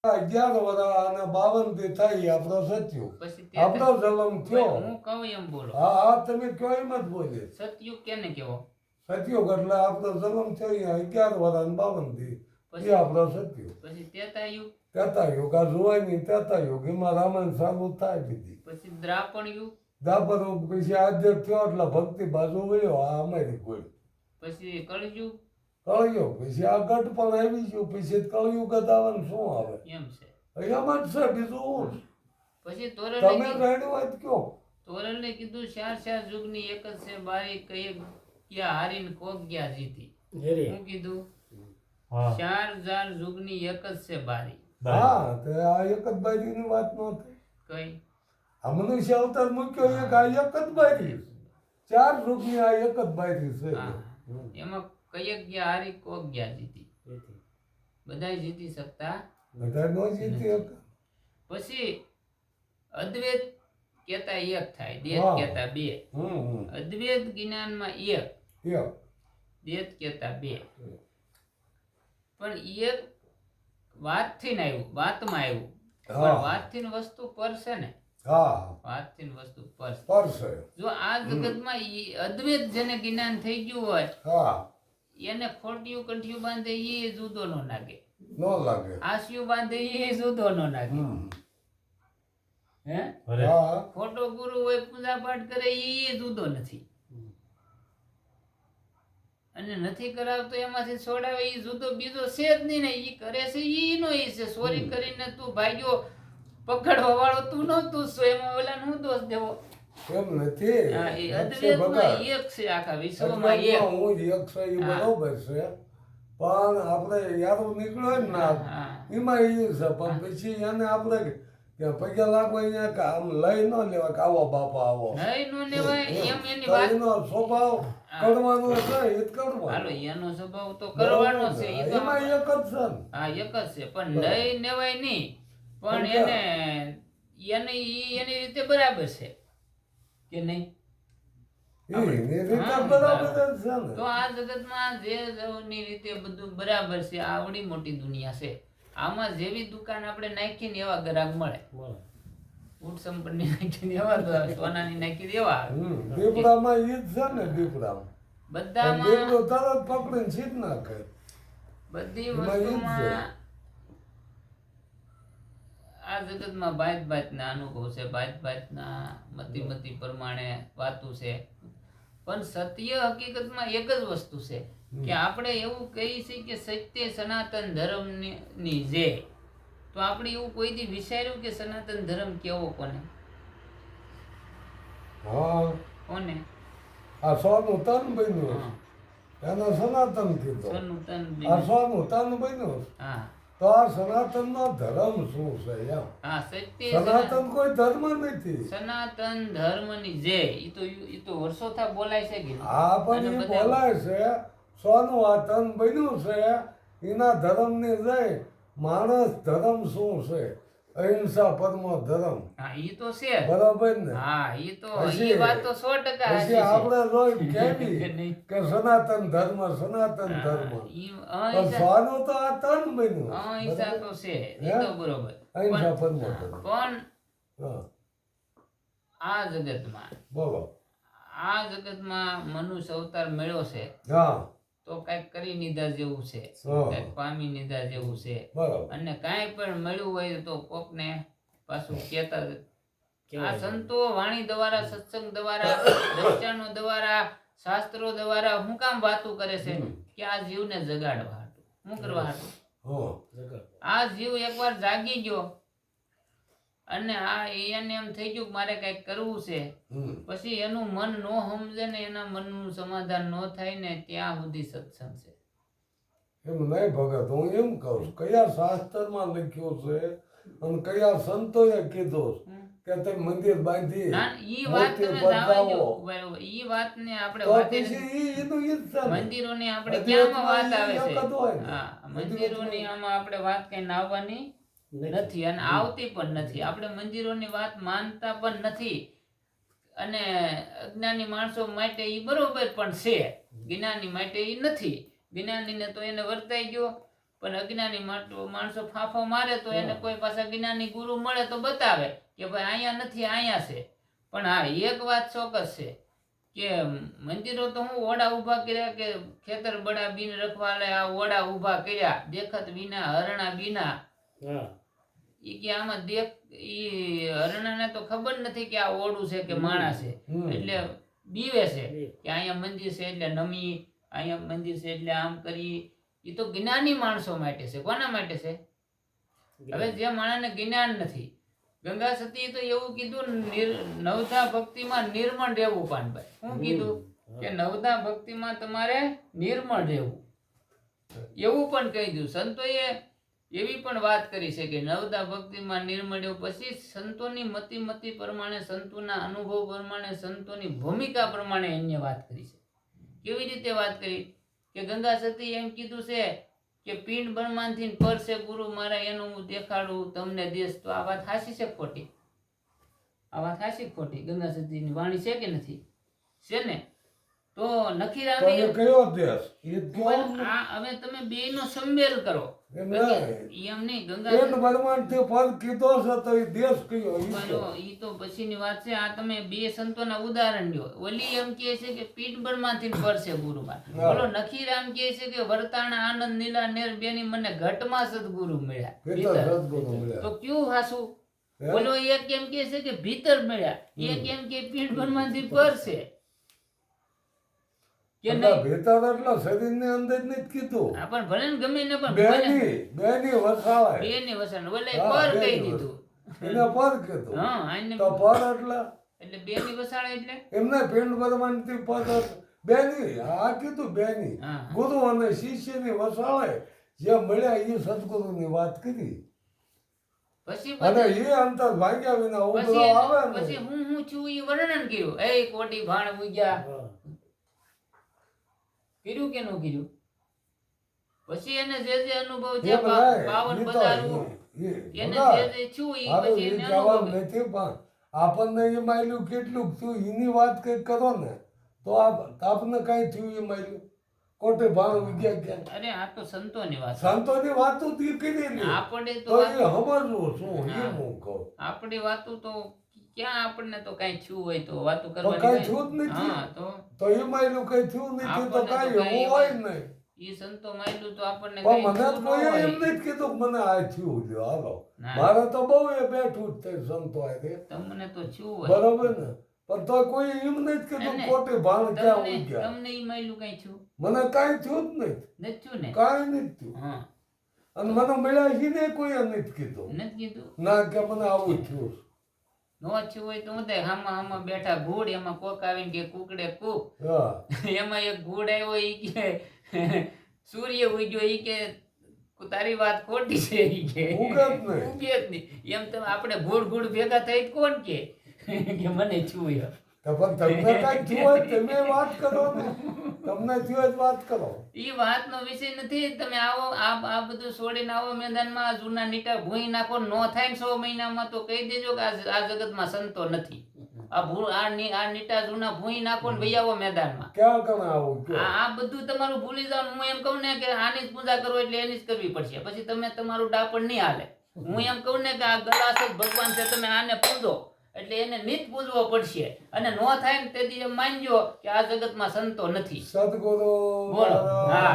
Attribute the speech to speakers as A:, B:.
A: 11 વર્ષ અને 52 થી થઈ આપણો સત્યુ
B: પછી
A: આપણો જન્મ થયો.
B: હું કહું એમ બોલો.
A: હા તમે કયો એમ જ બોલે.
B: સતયુગ કેને કેવો?
A: સત્યુગ એટલે આપણો જન્મ થયો 11 વર્ષ અને 52 થી એ આપણો સત્યુગ.
B: પછી ત્રેતાયુગ.
A: ત્રેતાયુગ આ જોવાની ત્રેતાયુગ એમાં રામાયણ ચાલુ થાય બીજી.
B: પછી દ્રાપણ યુગ.
A: દાપર પછી આદ્ય થયો એટલે ભક્તિ બાજુ વળ્યો આ અમારી કોઈ.
B: પછી કળયુગ.
A: કળયુગ પછી આ ગઢ પણ આવી ગયું પછી કળયુગ જ આવવાનું શું આવે
B: એમ છે
A: એમ જ છે બીજું હું.
B: પછી
A: તમે
B: તોરણને
A: ગણ્યું હોય તો કયો.
B: તોરણને કીધું ચાર યુગની એક જ છે બારી કઈ ક્યાં હારીને કોક ગયા જીતી. હું કીધું 4000 યુગની એક જ છે બારી.
A: હા તો આ એક જ બારીની વાત ન થઈ.
B: કઈ
A: આ મનુષ્ય અવતાર મૂક્યો એક આ એક જ બારી 4 યુગની આ એક જ બારી છે.
B: એમાં કયક ગયા હારી કોક ગયા જીતી. બધાય જીતી શકતા
A: બધા નો જીતી એક.
B: પછી અદ્વૈત કેતા એક થાય દેત કેતા બે. અદ્વૈત જ્ઞાનમાં એક દેત કેતા બે. પણ એક વાતથી ને આવ્યું વાતમાં આવ્યું પણ વાતથી વસ્તુ પર છે ને. વાતથી વસ્તુ પર છે. જો આ જગતમાં અદ્વૈત જેને જ્ઞાન થઈ ગયું હોય એને ખોટિયું કંઠિયું બાંધે એ જુદો નો લાગે. આસિયું બાંધે એ જુદો નો લાગે. હે ખોટો ગુરુ હોય પૂજા પાઠ કરે એ જુદો નથી અને નથી કરાવતો એમાંથી છોડાવે એ જુદો બીજો છે જ નહીં ને. ઈ કરે છે ઈ નો ઈ છે. ચોરી કરીને તું ભાગ્યો પકડવા વાળો તું નો તું છો એમાં ઓલા નું દોષ દેવો
A: એમ નથી.
B: એ અદ્વૈતમાં એક છે આખા વિશ્વમાં એક.
A: હું એક છે એ બરોબર છે પણ આપણે યારું નીકળ્યો ને ના એમાં એ છે પણ પછી એને આપણે કે પૈસા લાગવા અહીંયા આમ લઈ ન લેવા કે આવો બાપા આવો
B: લઈ નો લેવાય એમ એની વાત.
A: એનો સ્વભાવ કરવાનો છે એ જ કરવાનો.
B: હાલો એનો સ્વભાવ તો કરવાનો છે એ તો
A: એમાં એક જ છે ને.
B: હા એક જ છે પણ લઈ લેવાય નહીં પણ એને એની રીતે બરાબર છે કે નહીં. તો આ જગતમાં જે ની રીતે બધું બરાબર છે આવડી મોટી દુનિયા છે. આમાં જેવી દુકાન આપણે નાખીને એવા ગ્રાહક મળે. ઊંટ સંપન્ની નાખીને એવા સોનાની નાખી એવા
A: દીપડામાં ઈ જ છે ને. દીપડામાં
B: બધામાં
A: દીપડો તરત પકડીને સીધ નાખે.
B: બધી વસ્તુમાં આ જગતમાં બાત ના અનુભવ છે બાત ના મતિ પ્રમાણે વાતું છે પણ સત્ય હકીકતમાં એક જ વસ્તુ છે કે આપણે એવું કહી છીએ કે સત્ય સનાતન ધર્મ ની જે તો આપણે એવું કોઈ દી વિચાર્યું કે સનાતન ધર્મ કેવો કોને કોને
A: આ સોનું તન બન્યું એનો સનાતન કીધું. આ સોનું તન બન્યું તો આ સનાતન નો ધર્મ શું છે એમ. સનાતન કોઈ ધર્મ નથી.
B: સનાતન ધર્મ ની જે ઈ તો વર્ષો થા બોલાય છે કે
A: હા પણ એ બોલાય છે સોનું આ તન બન્યું છે એના ધર્મ ની જય માણસ ધર્મ શું છે અહિંસા પરમો ધર્મ.
B: હા ઈ તો છે
A: બરાબર ને.
B: હા ઈ તો ઈ વાત તો 100%
A: પછી આપણે રોજ કેવી કે સનાતન ધર્મ સનાતન ધર્મ પણ સોનું તો આ તન બન્યું.
B: અહિંસા તો છે ઈ તો બરોબર
A: અહિંસા પરમો ધર્મ.
B: પણ આ જગતમાં
A: બોલો
B: આ જગતમાં મનુષ્ય અવતાર મળ્યો છે તો કઈક કરી નિધા જેવું છે કઈક પામી નિધા જેવું છે. અને કાંઈ પણ મળ્યું હોય તો કોકને પાછું કેતા આ સંતો વાણી દ્વારા સત્સંગ દ્વારા દર્શનો દ્વારા શાસ્ત્રો દ્વારા હું કામ વાતું કરે છે કે આ જીવને જગાડવા હાટું. શું કરવા હાટું? આ જીવ એકવાર જાગી ગયો અને આ એને એમ થઈ ગયું મારે કઈક કરવું છે પછી એનું મન નો સમજે ને એના મનનું સમાધાન નો થાય ને ત્યાં સુધી સત્સંગ છે.
A: એમ નહીં ભગત હું એમ કહું કયા શાસ્ત્રમાં લખ્યું છે અને કયા સંતોએ કીધું કે તે મંદિર બાંધી
B: ઈ વાત તમે જાણો ઈ વાતને આપણે વાતે મંદિરોની આપણે ક્યાંમાં વાત આવે છે. હા મંદિરોની આમાં આપણે વાત કઈ આવવાની નથી અને આવતી પણ નથી. આપણે મંદિરોની વાત માનતા પણ નથી અને અજ્ઞાની માણસો માટે ઈ બરોબર પણ છે જ્ઞાની માટે ઈ નથી. જ્ઞાનીને તો એને વર્તાઈ ગયો પણ અજ્ઞાની માણસો ફાંફો મારે તો એને કોઈ પાછા જ્ઞાની ગુરુ મળે તો બતાવે કે ભાઈ અહીંયા નથી અહીંયા છે. પણ હા એક વાત ચોક્કસ છે કે મંદિરો તો હું ઓડા ઊભા કર્યા કે ખેતર બડા બીન રખવાલે આ ઓડા ઊભા કર્યા દેખત વિના હરણા બીના. ઈ કે આમાં દેખ ઈ હરણાને તો ખબર નથી કે આ ઓડું છે કે માણસ છે, એટલે બીવે છે કે અહીંયા મંદિર છે એટલે નમી, અહીંયા મંદિર છે એટલે આમ કરી. ઈ તો જ્ઞાની માણસો માટે છે. કોના માટે છે? હવે જે માણસને જ્ઞાન નથી. ગંગા સતી તો એવું કીધું નવધા ભક્તિમાં નિર્મળ રહેવું. પાનભાઈ શું કીધું કે નવધા ભક્તિમાં તમારે નિર્મળ રહેવું, એવું પણ કહી દીધું. સંતોએ એવી પણ વાત કરી છે કે નવધા ભક્તિમાં નિર્મળ રહેવું. પછી સંતોની મતિ પ્રમાણે, સંતોના અનુભવ પ્રમાણે, સંતોની ભૂમિકા પ્રમાણે એમને વાત કરી છે. કેવી રીતે વાત કરી કે ગંગા સતી એમ કીધું છે કે પિંડ બ્રહ્માંડથી પર છે ગુરુ મારા, એનું હું દેખાડું તમને દેશ. તો આ વાત હાસી છે ખોટી? આ વાત હાસી ખોટી? ગંગા સતીની વાણી છે કે નથી? છે ને? તો નખીરામે
A: કયો દેશ?
B: હવે તમે બે નો સંમેલ કરો. એમ નહીં, ગંગા
A: બ્રહ્માંડથી પર કીધો છે તો એ દેશ કયો?
B: ઈ તો પછીની વાત છે. આ તમે બે સંતોના ઉદાહરણ લ્યો. ઓલી એમ કહે છે કે પીઠ બ્રહ્માથી પર છે ગુરુમાં. બોલો નખીરામ કહે છે કે વર્તાણા આનંદ નીલા નેર બેની મને ઘટમાં સદગુરુ મળ્યા. તો ક્યું હાસું? બોલો એક એમ કહે છે કે ભીતર મળ્યા, એક એમ કે પીઠ બ્રહ્માથી પર છે.
A: ભીતર એટલે શરીર ની અંદર નથી કીધું.
B: પણ ભલે ને ગમે ને પણ
A: બેની વસાવાય,
B: બેની વસાણ ઓલે પર કહી દીધું,
A: એને પર કીધું.
B: હા આને
A: તો પર એટલે
B: બેની વસાળે એટલે
A: એમને પિંડ બ્રહ્માંડ થી પર બેની. આ કીધું બેની ગુરુ અને શિષ્ય ની વસાળે જે મળ્યા એ સદગુરુ ની વાત કરી.
B: પછી
A: અને એ અંતર ભાગ્યા વિના ઉભરો આવે ને.
B: પછી હું છું એ વર્ણન કર્યું. એ કોટી ભાણ ઉગ્યા કર્યું કે નો કર્યું? પછી એને જે જે અનુભવ છે પાવન બજારવું એને જે જે છું એ પછી એને અનુભવ
A: નથી. પણ આપણને એ માયલું કેટલું થયું એની વાત કઈ કરો ને તો આપને કઈ થયું એ માયલું કોટે ભાણ વિગ્યા ક્યાં?
B: અરે આ તો સંતોની વાત,
A: સંતોની વાતો તી કીધી.
B: આપણે તો
A: એ સમજવું શું એ હું કહું.
B: આપણી વાતો તો ક્યાં આપણને તો કઈ થયું હોય તો વાતો કરવાની
A: કઈ થયું જ નથી.
B: હા
A: તો એ માયલું કઈ થયું નથી તો કઈ એવું હોય નહીં.
B: ઈ સંતો માયલું તો આપણને
A: પણ મને કોઈ એમ નથી કીધું મને આ થયું લ્યો હાલો. મારે તો બહુ એ બેઠું જ થઈ સંતો આવે
B: તમને તો થયું હોય
A: બરોબર ને. પણ તો કોઈ એમ નથી કીધું કોટે ભાણ ક્યાં ઉઈ ગયા.
B: તમને ઈ માયલું કઈ થયું?
A: મને કઈ થયું જ નહીં.
B: નથી થયું ને?
A: કઈ નથી થયું.
B: હા
A: અને મને મળ્યા ઈને કોઈ નથી કીધું.
B: નથી કીધું
A: ના કે મને આવું થયું.
B: નો થયું હોય તો હું હામાં બેઠા ઘોડ, એમાં કોક આવીને કે કુકડે કૂક. એમાં એક ઘોડ આવ્યો ઈ કે સૂર્ય ઉગ્યો. ઈ કે તારી વાત ખોટી છે. ઈ કે ઉગે જ નહીં. એમ તમે આપણે ઘોડ ભેગા થઈ કોણ કે મને થયું?
A: પણ તમને કઈ થયું હોય તમે વાત કરો ને. તમને થયું વાત કરો.
B: ઈ વાતનો વિષય નથી. તમે આવો આ બધું છોડીને આવો મેદાનમાં, જૂના નીટા ભૂઈ નાખો. નો થાય ને 6 મહિનામાં તો કહી દેજો કે આ જગતમાં સંતો નથી. આ નીટા જૂના ભૂઈ નાખો ને ભાઈ આવો મેદાનમાં.
A: ક્યાં તમે આવો?
B: આ બધું તમારું ભૂલી જાવ. હું એમ કહું ને કે આની જ પૂજા કરો એટલે એની જ કરવી પડશે. પછી તમે તમારું ડાપણ નહીં હાલે. હું એમ કહું ને કે આ ગલાસ જ ભગવાન છે, તમે આને પૂજો એટલે એને નિત પૂજવો પડશે. અને નો થાય ને તેથી એમ માનજો કે આ જગતમાં સંતો નથી.
A: સદગુરુ
B: બોલો. હા.